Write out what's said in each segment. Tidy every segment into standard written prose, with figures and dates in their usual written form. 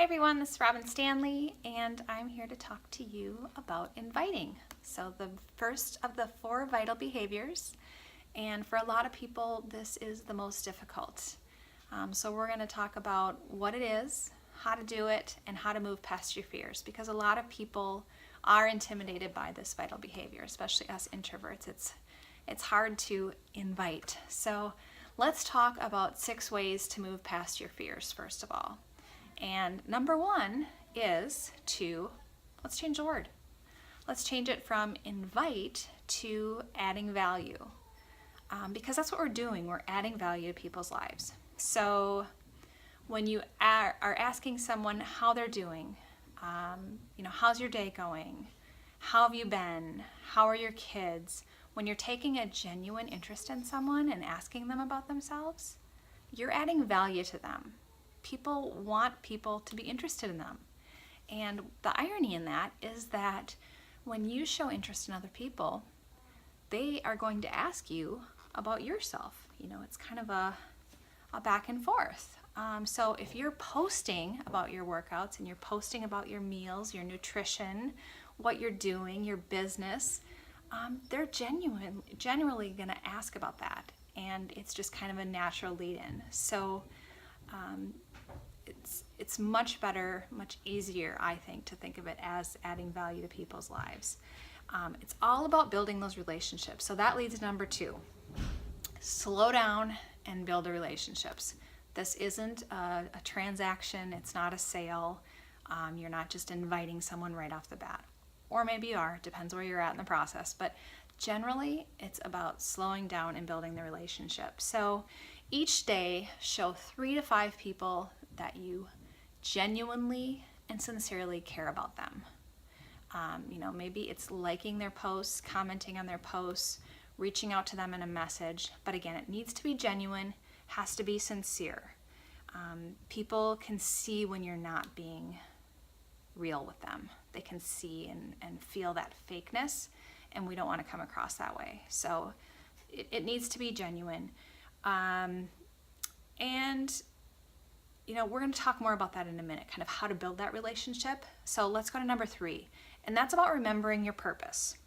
Hi everyone, this is Robin Stanley and I'm here to talk to you about inviting. So the first of the 4 vital behaviors, and for a lot of people this is the most difficult. So we're going to talk about what it is, how to do it, and how to move past your fears, because a lot of people are intimidated by this vital behavior, especially us introverts. It's hard to invite. So let's talk about 6 ways to move past your fears first of all. And number 1 is let's change the word. Let's change it from invite to adding value. Because that's what we're doing. We're adding value to people's lives. So when you are asking someone how they're doing, how's your day going? How have you been? How are your kids? When you're taking a genuine interest in someone and asking them about themselves, you're adding value to them. People want people to be interested in them. And the irony in that is that when you show interest in other people, they are going to ask you about yourself. It's kind of a back and forth. So if you're posting about your workouts and you're posting about your meals, your nutrition, what you're doing, your business, they're genuinely going to ask about that. And it's just kind of a natural lead-in. So it's much better, much easier, I think, to think of it as adding value to people's lives. It's all about building those relationships. So that leads to number 2. Slow down and build the relationships. This isn't a transaction. It's not a sale. You're not just inviting someone right off the bat. Or maybe you are, depends where you're at in the process. But generally, it's about slowing down and building the relationship. So each day, show 3 to 5 people that you genuinely and sincerely care about them. Maybe it's liking their posts, commenting on their posts, reaching out to them in a message. But again, it needs to be genuine, has to be sincere. People can see when you're not being real with them. They can see and feel that fakeness, and we don't want to come across that way. So it needs to be genuine. We're going to talk more about that in a minute, kind of how to build that relationship. So let's go to number 3, and that's about remembering your purpose.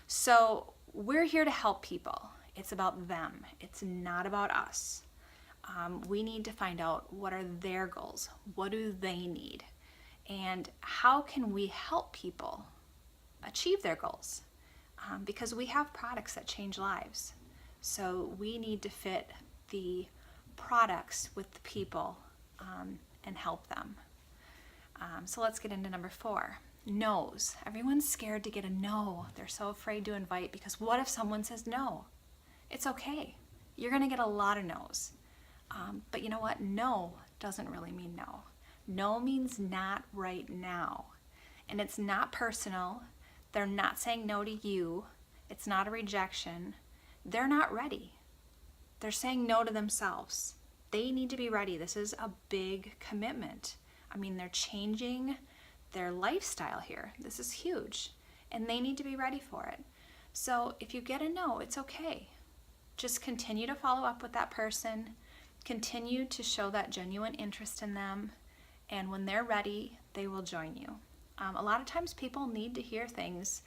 So we're here to help people. It's about them. It's not about us. We need to find out what are their goals. What do they need? And how can we help people achieve their goals? Because we have products that change lives. So we need to fit the products with the people and help them. So let's get into number 4. No's. Everyone's scared to get a no. They're so afraid to invite because what if someone says no? It's okay. You're going to get a lot of no's. But you know what? No doesn't really mean no. No means not right now. And it's not personal. They're not saying no to you. It's not a rejection. They're not ready. They're saying no to themselves. They need to be ready. This is a big commitment. They're changing their lifestyle here. This is huge. And they need to be ready for it. So if you get a no, it's okay. Just continue to follow up with that person. Continue to show that genuine interest in them. And when they're ready, they will join you. A lot of times people need to hear things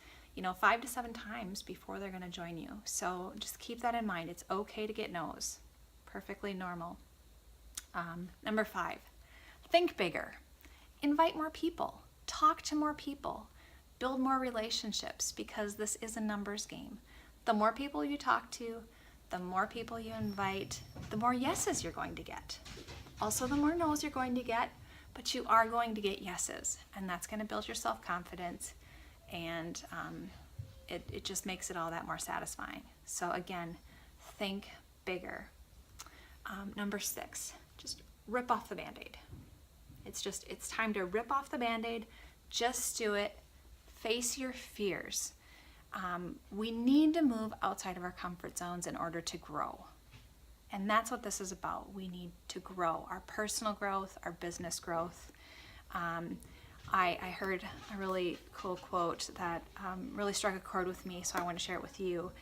5 to 7 times before they're going to join you. So just keep that in mind. It's okay to get no's. Perfectly normal. Number 5, think bigger. Invite more people. Talk to more people. Build more relationships, because this is a numbers game. The more people you talk to, the more people you invite, the more yeses you're going to get. Also, the more no's you're going to get, but you are going to get yeses. And that's going to build your self-confidence. And it just makes it all that more satisfying. So again, think bigger. Number 6, just rip off the Band-Aid. It's time to rip off the Band-Aid. Just do it. Face your fears. We need to move outside of our comfort zones in order to grow. And that's what this is about. We need to grow our personal growth, our business growth. I heard a really cool quote that really struck a chord with me, so I want to share it with you.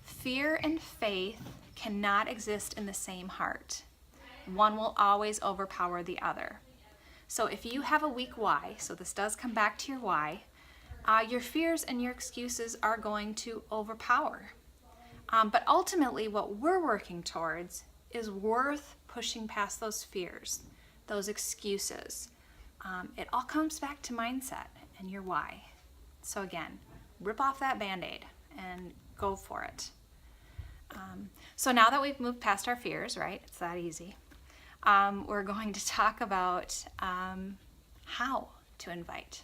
Fear and faith cannot exist in the same heart. One will always overpower the other. So if you have a weak why, so this does come back to your why, your fears and your excuses are going to overpower. But ultimately, what we're working towards is worth pushing past those fears, those excuses. It all comes back to mindset and your why. So again, rip off that Band-Aid and go for it. So now that we've moved past our fears, right? It's that easy. We're going to talk about how to invite.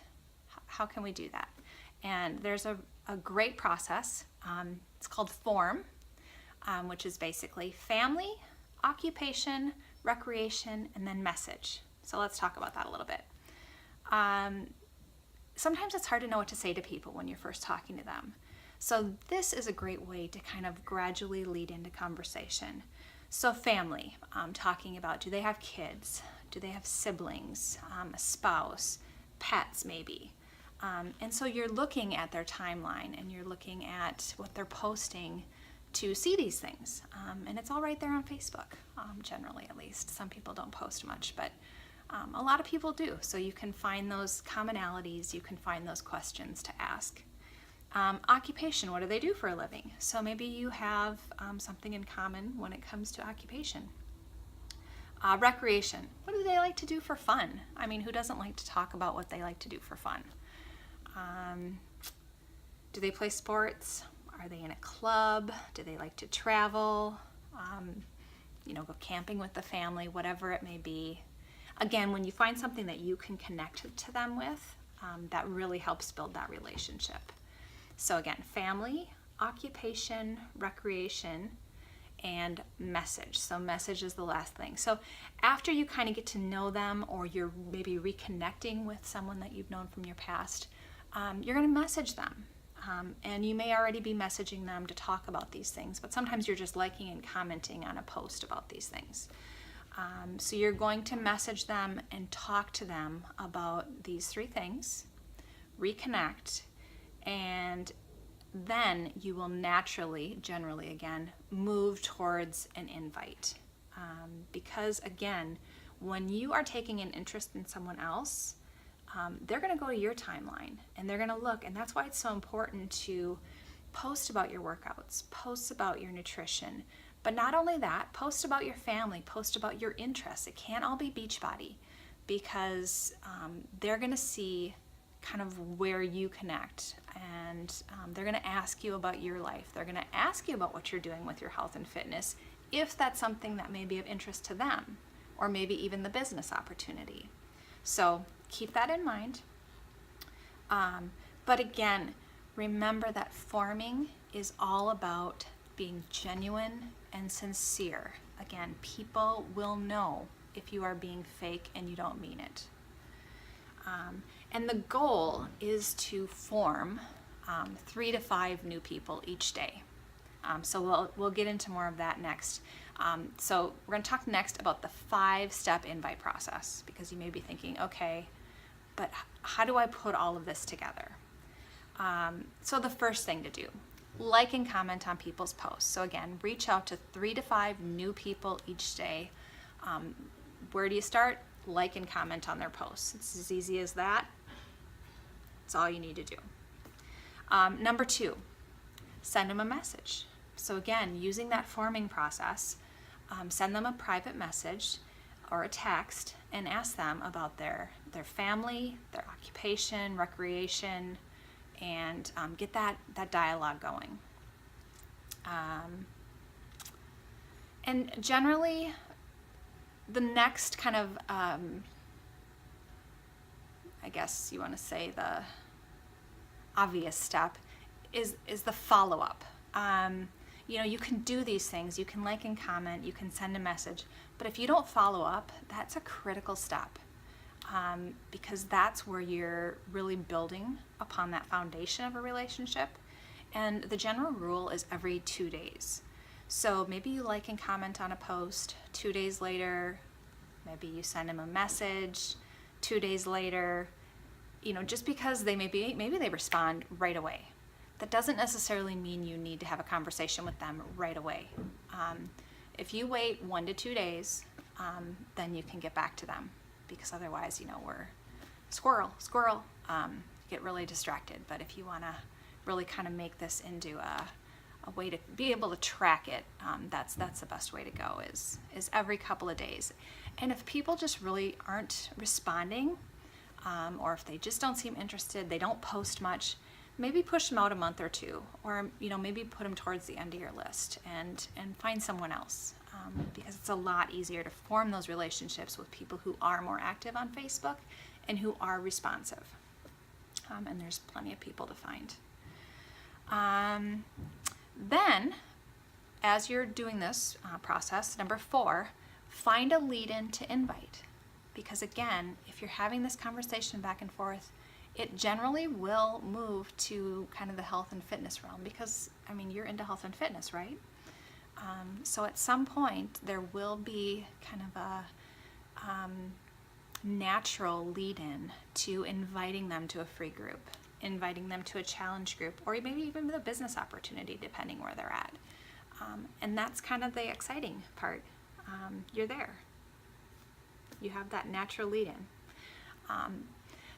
How can we do that? And there's a great process. It's called FORM, which is basically family, occupation, recreation, and then message. So let's talk about that a little bit. Sometimes it's hard to know what to say to people when you're first talking to them. So this is a great way to kind of gradually lead into conversation. So family, talking about, do they have kids? Do they have siblings, a spouse, pets maybe? And so you're looking at their timeline and you're looking at what they're posting to see these things. And it's all right there on Facebook, generally at least. Some people don't post much, but a lot of people do. So you can find those commonalities, you can find those questions to ask. Occupation, what do they do for a living? So maybe you have something in common when it comes to occupation. Recreation, what do they like to do for fun? I mean, who doesn't like to talk about what they like to do for fun? Do they play sports? Are they in a club? Do they like to travel? Go camping with the family, whatever it may be. Again, when you find something that you can connect to them with, that really helps build that relationship. So again, family, occupation, recreation, and message. So message is the last thing. So after you kind of get to know them, or you're maybe reconnecting with someone that you've known from your past, you're going to message them. And you may already be messaging them to talk about these things, but sometimes you're just liking and commenting on a post about these things. So you're going to message them and talk to them about these three things, reconnect, and then you will naturally, generally again, move towards an invite. Because again, when you are taking an interest in someone else, they're going to go to your timeline and they're going to look, and that's why it's so important to post about your workouts, post about your nutrition, but not only that, post about your family, post about your interests. It can't all be Beachbody, because they're going to see kind of where you connect, and they're going to ask you about your life. They're going to ask you about what you're doing with your health and fitness, if that's something that may be of interest to them, or maybe even the business opportunity. So keep that in mind. But again, remember that forming is all about being genuine and sincere. Again, people will know if you are being fake and you don't mean it. And the goal is to form 3 to 5 new people each day. So we'll get into more of that next. So we're going to talk next about the 5-step invite process, because you may be thinking, okay, but how do I put all of this together? So the first thing to do, like and comment on people's posts. So again, reach out to 3 to 5 new people each day. Where do you start? Like and comment on their posts. It's as easy as that. It's all you need to do. Number 2, send them a message. So again, using that forming process, send them a private message or a text and ask them about their family, their occupation, recreation, and get that dialogue going. And generally, the next kind of, I guess you want to say the obvious step is the follow-up. You can do these things, you can like and comment, you can send a message, but if you don't follow up, that's a critical step, because that's where you're really building upon that foundation of a relationship. And the general rule is every 2 days. So maybe you like and comment on a post, 2 days later, maybe you send them a message, 2 days later, just because maybe they respond right away. That doesn't necessarily mean you need to have a conversation with them right away. If you wait 1 to 2 days, then you can get back to them. because otherwise, we're squirrel, get really distracted. But if you want to really kind of make this into a way to be able to track it, that's the best way to go, is every couple of days. And if people just really aren't responding, or if they just don't seem interested, they don't post much, maybe push them out a month or two, or maybe put them towards the end of your list and find someone else, because it's a lot easier to form those relationships with people who are more active on Facebook and who are responsive. And there's plenty of people to find. Then, as you're doing this process, number 4, find a lead-in to invite. Because again, if you're having this conversation back and forth, it generally will move to kind of the health and fitness realm, because, you're into health and fitness, right? So at some point, there will be kind of a natural lead-in to inviting them to a free group, inviting them to a challenge group, or maybe even a business opportunity, depending where they're at. And that's kind of the exciting part. You're there. You have that natural lead-in.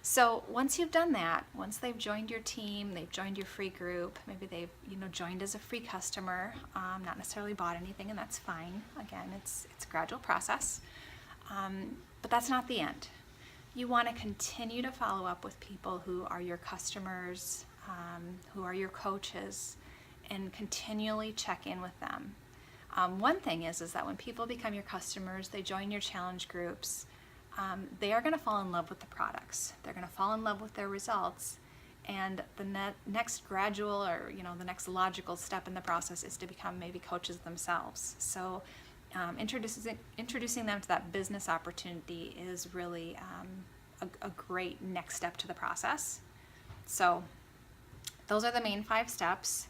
So once you've done that, once they've joined your team, they've joined your free group, maybe they've joined as a free customer, not necessarily bought anything, and that's fine. Again, it's a gradual process, but that's not the end. You want to continue to follow up with people who are your customers, who are your coaches, and continually check in with them. One thing is that when people become your customers, they join your challenge groups, they are going to fall in love with the products. They're going to fall in love with their results, and the next gradual, or the next logical step in the process is to become maybe coaches themselves. So introducing them to that business opportunity is really a great next step to the process. So those are the main 5 steps.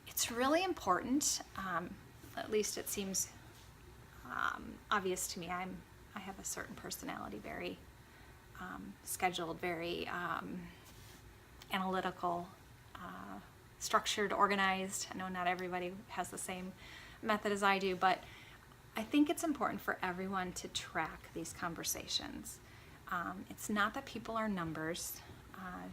It's really important, at least it seems obvious to me. I have a certain personality, very scheduled, very analytical, structured, organized. I know not everybody has the same method as I do, but I think it's important for everyone to track these conversations. It's not that people are numbers,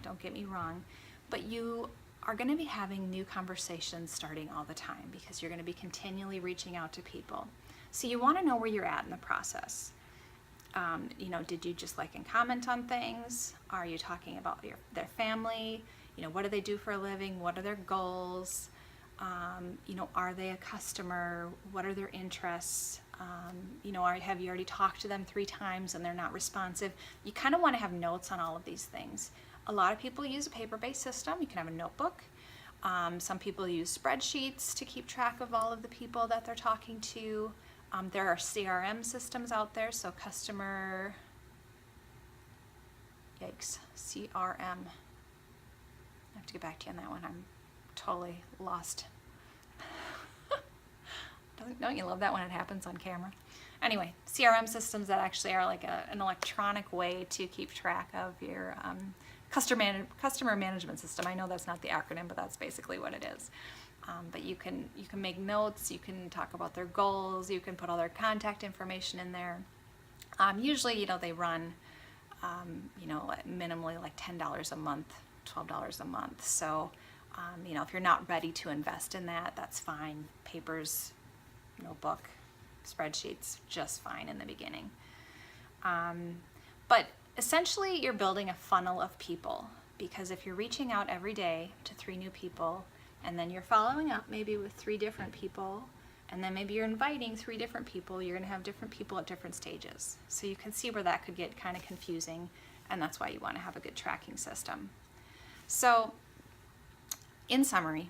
don't get me wrong, but you are going to be having new conversations starting all the time, because you're going to be continually reaching out to people. So you want to know where you're at in the process. Did you just like and comment on things? Are you talking about their family? What do they do for a living? What are their goals? Are they a customer? What are their interests? Have you already talked to them 3 times and they're not responsive? You kind of want to have notes on all of these things. A lot of people use a paper-based system. You can have a notebook. Some people use spreadsheets to keep track of all of the people that they're talking to. There are CRM systems out there, so CRM. I have to get back to you on that one. I'm totally lost. Don't you love that when it happens on camera? Anyway, CRM systems that actually are like an electronic way to keep track of your customer management system. I know that's not the acronym, but that's basically what it is. But you can make notes, you can talk about their goals, you can put all their contact information in there. Usually, they run, minimally like $10 a month, $12 a month. So, if you're not ready to invest in that, that's fine. Papers, notebook, spreadsheets, just fine in the beginning. But essentially, you're building a funnel of people, because if you're reaching out every day to 3 new people, and then you're following up maybe with 3 different people, and then maybe you're inviting 3 different people, you're going to have different people at different stages. So you can see where that could get kind of confusing, and that's why you want to have a good tracking system. So in summary,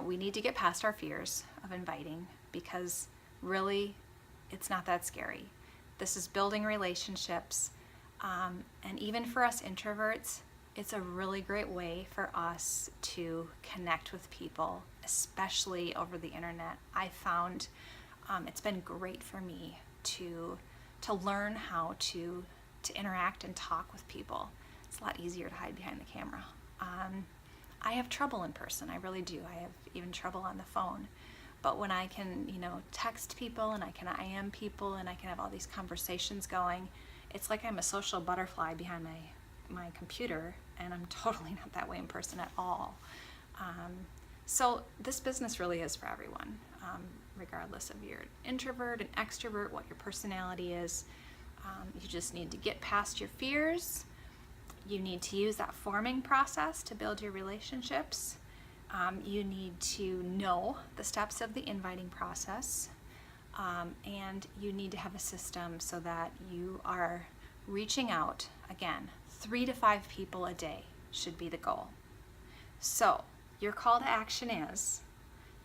we need to get past our fears of inviting, because really it's not that scary. This is building relationships, and even for us introverts, it's a really great way for us to connect with people, especially over the internet. I found it's been great for me to learn how to interact and talk with people. It's a lot easier to hide behind the camera. I have trouble in person, I really do. I have even trouble on the phone. But when I can, text people and I can IM people and I can have all these conversations going, it's like I'm a social butterfly behind my computer, and I'm totally not that way in person at all. So this business really is for everyone, regardless of your introvert and extrovert, what your personality is. You just need to get past your fears. You need to use that forming process to build your relationships. You need to know the steps of the inviting process, and you need to have a system so that you are reaching out. Again, 3 to 5 people a day should be the goal. So your call to action is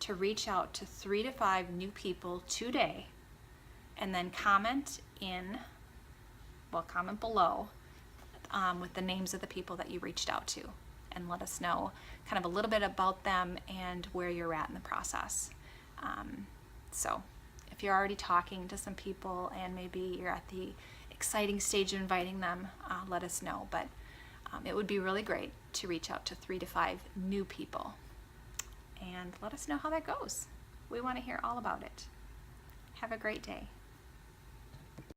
to reach out to 3 to 5 new people today, and then comment below with the names of the people that you reached out to, and let us know kind of a little bit about them and where you're at in the process. So if you're already talking to some people and maybe you're at the exciting stage of inviting them, let us know. But it would be really great to reach out to 3 to 5 new people, and let us know how that goes. We want to hear all about it. Have a great day.